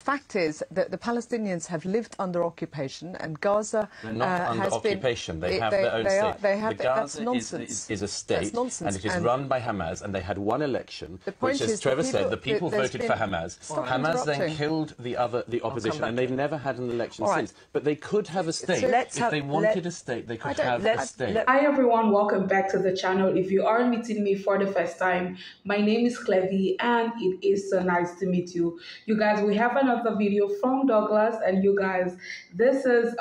Fact is that the Palestinians have lived under occupation, and Gaza They're not under occupation. They have their own state. That's nonsense. Is a state, that's nonsense. And it is run by Hamas. And they had one election, which, as Trevor said, the people voted for Hamas. Hamas then killed the opposition, and they've never had an election since. But they could have a state. If they wanted a state, they could have a state. Hi everyone, welcome back to the channel. If you are meeting me for the first time, my name is Clevy, and it is so nice to meet you. You guys, we have another video from Douglas, and you guys, this is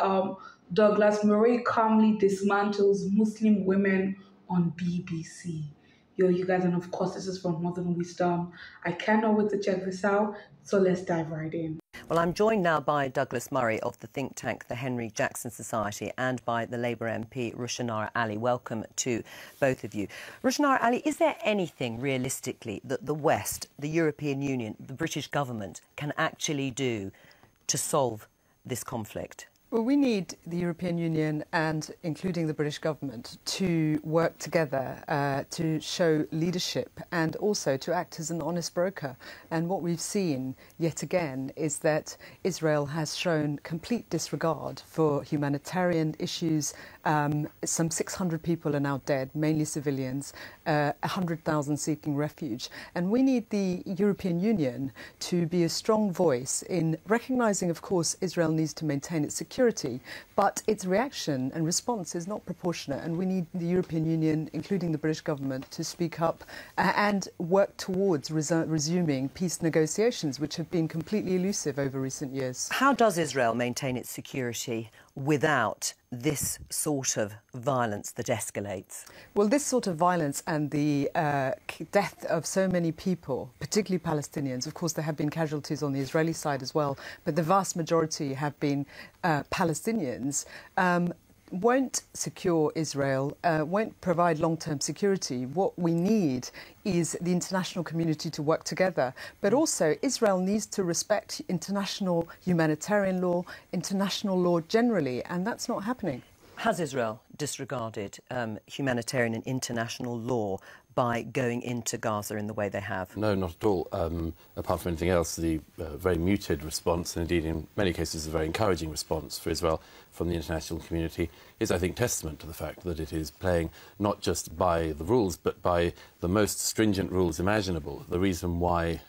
Douglas Murray calmly dismantles Muslim women on BBC. Yo, you guys, and of course this is from Modern Wisdom. I cannot wait to check this out, so let's dive right in. Well, I'm joined now by Douglas Murray of the think tank, the Henry Jackson Society, and by the Labour MP, Rushanara Ali. Welcome to both of you. Rushanara Ali, is there anything realistically that the West, the European Union, the British government can actually do to solve this conflict? Well, we need the European Union, and including the British government, to work together to show leadership and also to act as an honest broker. And what we've seen, yet again, is that Israel has shown complete disregard for humanitarian issues. Some 600 people are now dead, mainly civilians, 100,000 seeking refuge. And we need the European Union to be a strong voice in recognising, of course, Israel needs to maintain its security, but its reaction and response is not proportionate, and we need the European Union, including the British government, to speak up and work towards resuming peace negotiations, which have been completely elusive over recent years. How does Israel maintain its security without this sort of violence that escalates? Well, this sort of violence and the death of so many people, particularly Palestinians, of course there have been casualties on the Israeli side as well, but the vast majority have been Palestinians, won't secure Israel, won't provide long-term security. What we need is the international community to work together. But also, Israel needs to respect international humanitarian law, international law generally, and that's not happening. Has Israel disregarded humanitarian and international law by going into Gaza in the way they have? No, not at all. Apart from anything else, the very muted response, and indeed in many cases a very encouraging response for Israel from the international community, is, I think, testament to the fact that it is playing not just by the rules, but by the most stringent rules imaginable. The reason why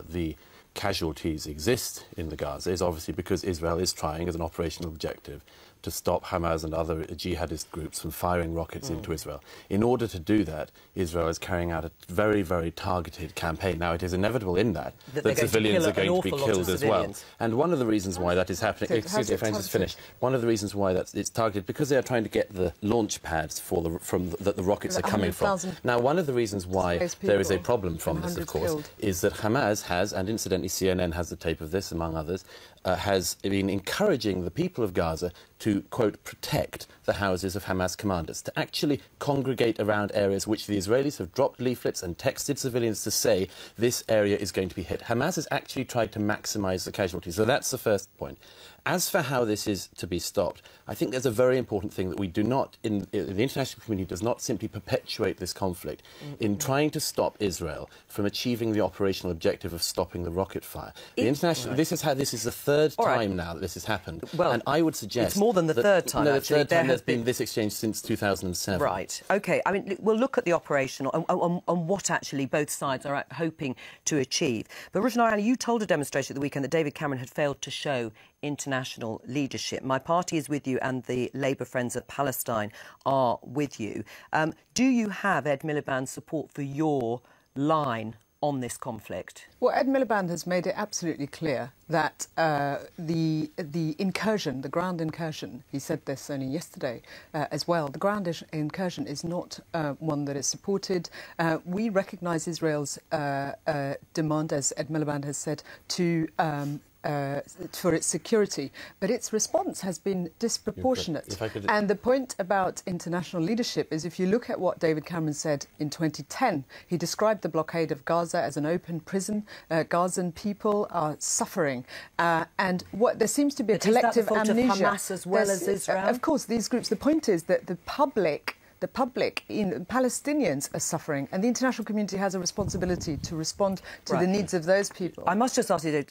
the casualties exist in the Gaza is obviously because Israel is trying, as an operational objective, to stop Hamas and other jihadist groups from firing rockets into Israel. In order to do that, Israel is carrying out a very, very targeted campaign. Now, it is inevitable in that civilians are going to be killed as well. And one of the reasons why that is happening... Excuse me, if I can just finish. One of the reasons why it's targeted, because they are trying to get the launch pads for that the rockets are coming from. Now, one of the reasons why there is a problem from this, of course, is that Hamas has, and incidentally CNN has the tape of this, among others, has been encouraging the people of Gaza to, quote, protect the houses of Hamas commanders, to actually congregate around areas which the Israelis have dropped leaflets and texted civilians to say this area is going to be hit. Hamas has actually tried to maximise the casualties. So that's the first point. As for how this is to be stopped, I think there's a very important thing that we do not, the international community does not simply perpetuate this conflict in trying to stop Israel from achieving the operational objective of stopping the rocket fire. The international, this is the third time now that this has happened, and I would suggest it's more than the third time. No, the actually. third time there's been this exchange since 2007. Right. OK. I mean, we'll look at the operational on what actually both sides are hoping to achieve. But Rushanara Ali, you told a demonstration at the weekend that David Cameron had failed to show international leadership. My party is with you, and the Labour Friends of Palestine are with you. Do you have Ed Miliband's support for your line on this conflict? Well, Ed Miliband has made it absolutely clear that the incursion, the ground incursion, he said this only yesterday as well, the ground incursion is not one that is supported. We recognise Israel's demand, as Ed Miliband has said, to for its security, but its response has been disproportionate. And the point about international leadership is, if you look at what David Cameron said in 2010, he described the blockade of Gaza as an open prison. Gazan people are suffering, and what there seems to be a collective amnesia. Is that the fault of Hamas as well as Israel? Of course, these groups. The point is that the public the public, Palestinians are suffering, and the international community has a responsibility to respond to the needs of those people. I must just ask you,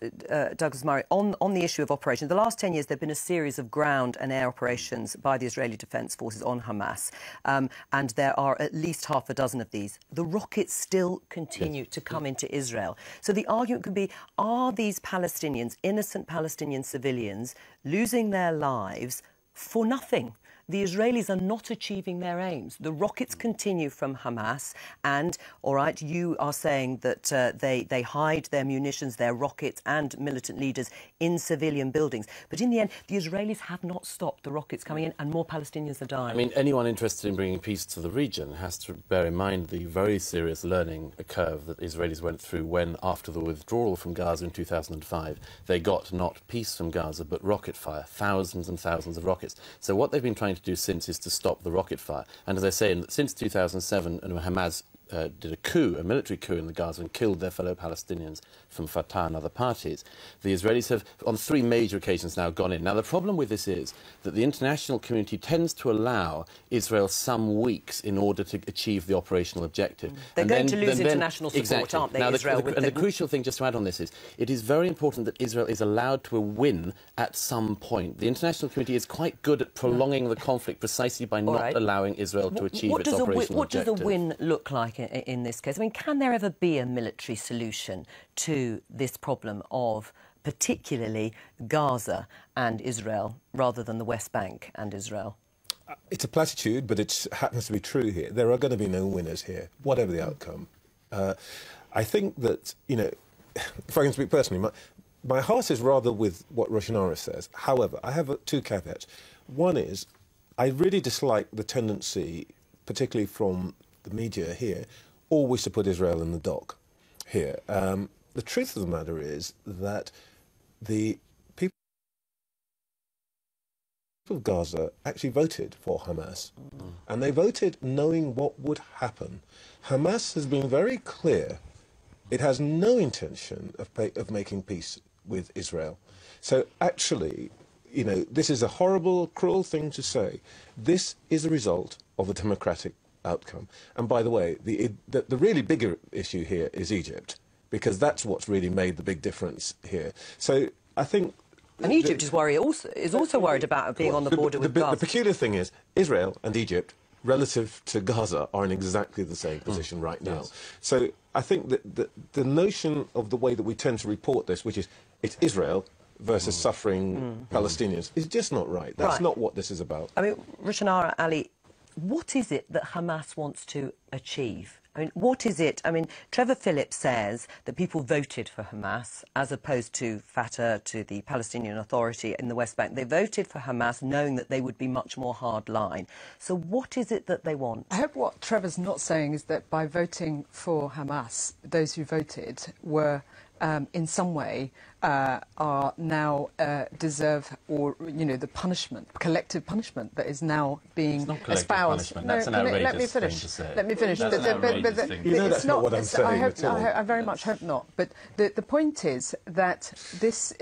Douglas Murray, on the issue of operations. The last 10 years, there have been a series of ground and air operations by the Israeli Defence Forces on Hamas, and there are at least half a dozen of these. The rockets still continue to come into Israel. So the argument could be, are these Palestinians, innocent Palestinian civilians, losing their lives for nothing? The Israelis are not achieving their aims. The rockets continue from Hamas, and, all right, you are saying that they hide their munitions, their rockets and militant leaders in civilian buildings. But in the end, the Israelis have not stopped the rockets coming in, and more Palestinians are dying. I mean, anyone interested in bringing peace to the region has to bear in mind the very serious learning curve that Israelis went through when, after the withdrawal from Gaza in 2005, they got not peace from Gaza, but rocket fire, thousands and thousands of rockets. So what they've been trying to do since is to stop the rocket fire. And as I say, since 2007, Hamas did a coup, a military coup in the Gaza and killed their fellow Palestinians from Fatah and other parties. The Israelis have, on 3 major occasions now, gone in. Now, the problem with this is that the international community tends to allow Israel some weeks in order to achieve the operational objective. They're going to lose international support, aren't they, now, Israel? The crucial thing, just to add on this, is it is very important that Israel is allowed to win at some point. The international community is quite good at prolonging the conflict precisely by not allowing Israel to achieve its operational objective. What does a win look like in this case? I mean, can there ever be a military solution to this problem of particularly Gaza and Israel rather than the West Bank and Israel? It's a platitude, but it happens to be true here. There are going to be no winners here, whatever the outcome. I think that, you know, if I can speak personally, my heart is rather with what Roshanara says. However, I have 2 caveats. One is, I really dislike the tendency, particularly from the media here, always to put Israel in the dock here. The truth of the matter is that the people of Gaza actually voted for Hamas. And they voted knowing what would happen. Hamas has been very clear. It has no intention of making peace with Israel. So actually, you know, this is a horrible, cruel thing to say. This is a result of a democratic outcome. And by the way, the really bigger issue here is Egypt, because that's what's really made the big difference here. So I think... And Egypt is also worried about being on the border with Gaza. The peculiar thing is, Israel and Egypt, relative to Gaza, are in exactly the same position right now. Yes. So I think that the notion of the way that we tend to report this, which is it's Israel versus suffering Palestinians, is just not right. That's not what this is about. I mean, Roshanara Ali, what is it that Hamas wants to achieve? I mean, what is it? I mean, Trevor Phillips says that people voted for Hamas as opposed to Fatah, to the Palestinian Authority in the West Bank. They voted for Hamas knowing that they would be much more hard-line. So what is it that they want? I hope what Trevor's not saying is that by voting for Hamas, those who voted were in some way are now deserve, or you know, the punishment, collective punishment that is now being espoused. No, that's an outrageous thing to say. Let me finish. You know that's not what I'm saying at all. I very much hope not. But the point is that this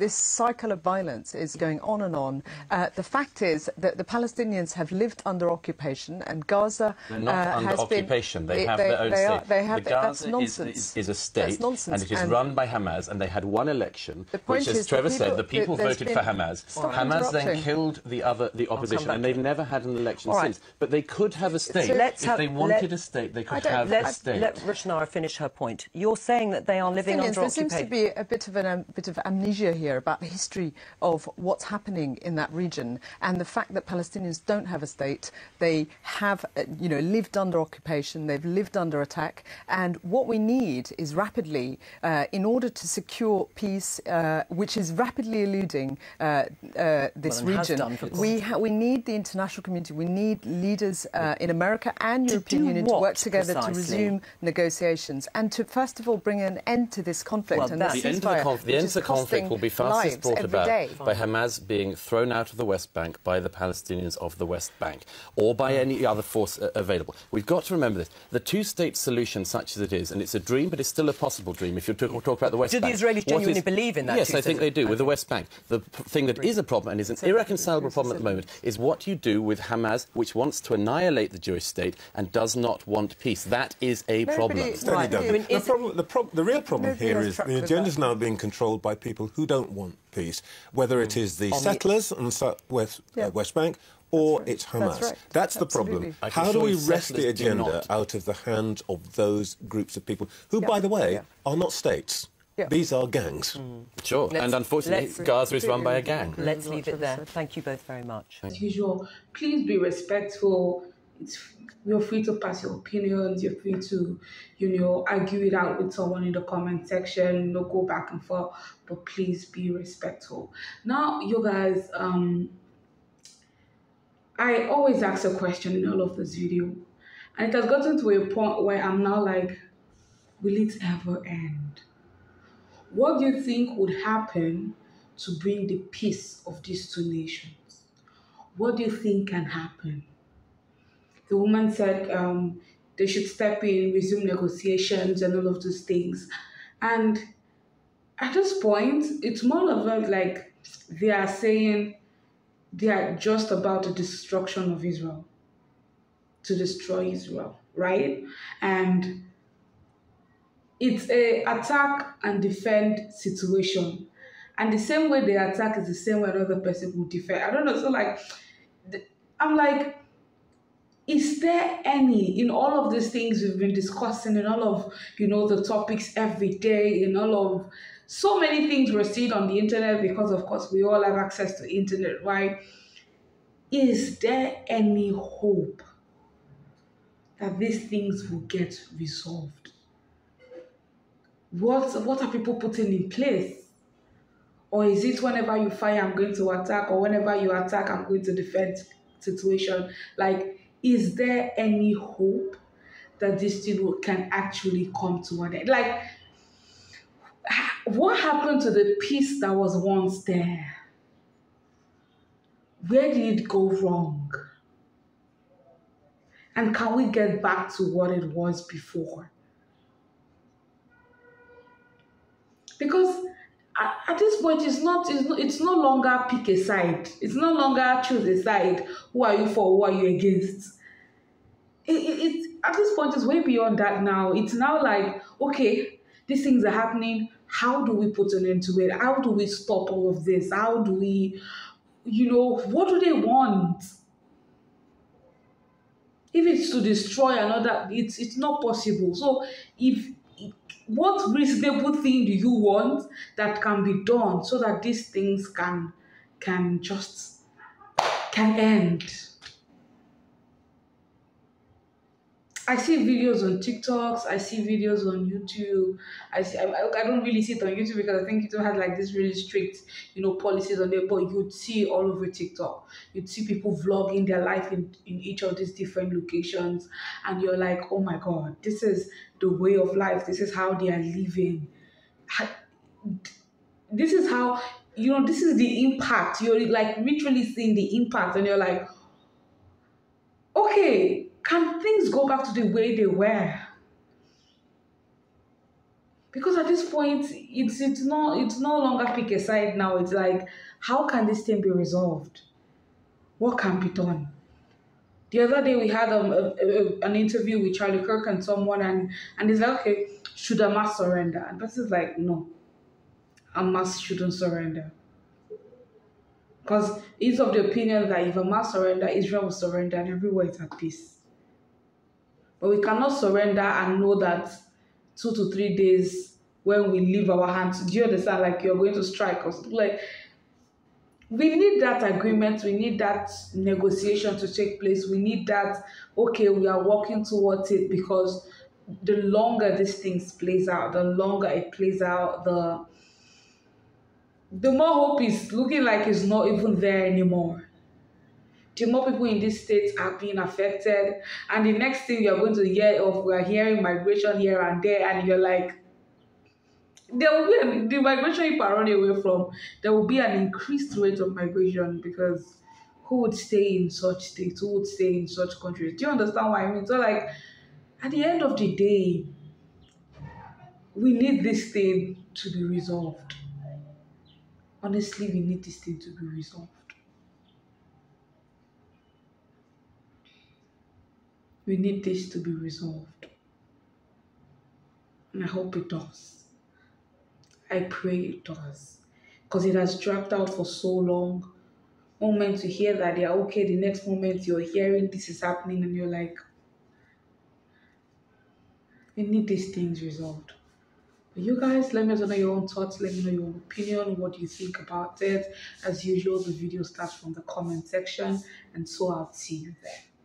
cycle of violence is going on and on. The fact is that the Palestinians have lived under occupation, and Gaza They're not under has occupation. been. They have their own state. They have, Gaza that's nonsense. is a state, that's nonsense. and it is run by Hamas, and they had one election, which, as Trevor said, the people voted for Hamas. Hamas then killed the opposition, and they've never had an election since. But they could have a state. If they wanted a state, they could have a state. Let Roshanara finish her point. You're saying that they are living under occupation. There seems to be a bit of amnesia here about the history of what's happening in that region, and the fact that Palestinians don't have a state. They have, you know, lived under occupation. They've lived under attack, and what we need is rapidly, in order to secure peace, which is rapidly eluding this region. We need the international community. We need leaders in America and European Union to work together to resume negotiations and to, first of all, bring an end to this conflict. Well, and the end of the conflict will be fastest brought about by Hamas being thrown out of the West Bank by the Palestinians of the West Bank, or by any other force available. We've got to remember this. The two-state solution, such as it is, and it's a dream, but it's still a possible dream. If you're talking talk about the West Do Bank. the Israelis genuinely believe in that? Yes, I think they do, with the West Bank. The thing that is a problem, and is an irreconcilable problem at the moment, is what you do with Hamas, which wants to annihilate the Jewish state and does not want peace. That is a problem. Right. The real problem here is the agenda is now being controlled by people who don't want peace, whether it is the settlers on the West Bank or it's Hamas. That's the problem. How do we wrest the agenda out of the hands of those groups of people who, by the way, are not states? These are gangs. Sure, and unfortunately, Gaza is run by a gang. Let's leave it there. Thank you both very much. As usual, please be respectful. You're free to pass your opinions. You're free to, argue it out with someone in the comment section. Go back and forth, but please be respectful. Now, you guys, I always ask a question in all of this video, and it has gotten to a point where I'm now like, will it ever end? What do you think would happen to bring the peace of these two nations? What do you think can happen? The woman said they should step in, resume negotiations and all of those things. And at this point, it's more of like they are saying they are just about the destruction of Israel, to destroy Israel, right? And it's a attack and defend situation. And the same way they attack is the same way another person will defend. I don't know, so like, I'm like, is there any, in all of these things we've been discussing, in all of, the topics every day, in all of so many things we're seeing on the internet, because of course we all have access to internet, right? Is there any hope that these things will get resolved? What are people putting in place? Or is it whenever you fire, I'm going to attack, or whenever you attack, I'm going to defend situation? Like, is there any hope that this thing can actually come to an end? Like, what happened to the peace that was once there? Where did it go wrong? And can we get back to what it was before? Because at this point, it's no longer pick a side. It's no longer choose a side. Who are you for? Who are you against? At this point, it's way beyond that now. It's now like, okay, these things are happening. How do we put an end to it? How do we stop all of this? How do we, what do they want? If it's to destroy another, it's not possible. So what reasonable thing do you want that can be done so that these things can end? I see videos on TikToks, I see videos on YouTube. I don't really see it on YouTube because I think YouTube has like this really strict, policies on it, but you'd see all over TikTok. You'd see people vlogging their life in each of these different locations, and you're like, oh my God, this is the way of life. This is how they are living. This is how, this is the impact. You're like literally seeing the impact, and you're like, okay, can things go back to the way they were? Because at this point, it's no longer pick a side now. It's like, how can this thing be resolved? What can be done? The other day we had an interview with Charlie Kirk and someone, and he's like, okay, should Hamas surrender? And this is like, no, Hamas shouldn't surrender. Because he's of the opinion that if Hamas surrender, Israel will surrender, and everywhere is at peace. But we cannot surrender and know that 2 to 3 days when we leave our hands, do you understand? Like, you're going to strike us. Like, we need that agreement. We need that negotiation to take place. We need that, okay, we are working towards it, because the longer these things plays out, the longer it plays out, the more hope is looking like it's not even there anymore. The more people in these states are being affected, and the next thing you're going to hear of, we're hearing migration here and there, and you're like, there will be the migration you are running away from. There will be an increased rate of migration, because who would stay in such states? Who would stay in such countries? Do you understand what I mean? So, like, at the end of the day, we need this thing to be resolved. Honestly, we need this thing to be resolved. We need this to be resolved. And I hope it does. I pray it does. Because it has dragged out for so long. One moment you hear that they're okay, the next moment you're hearing this is happening and you're like, we need these things resolved. But you guys, let me know your own thoughts. Let me know your opinion. What do you think about it? As usual, the video starts from the comment section. And so I'll see you there.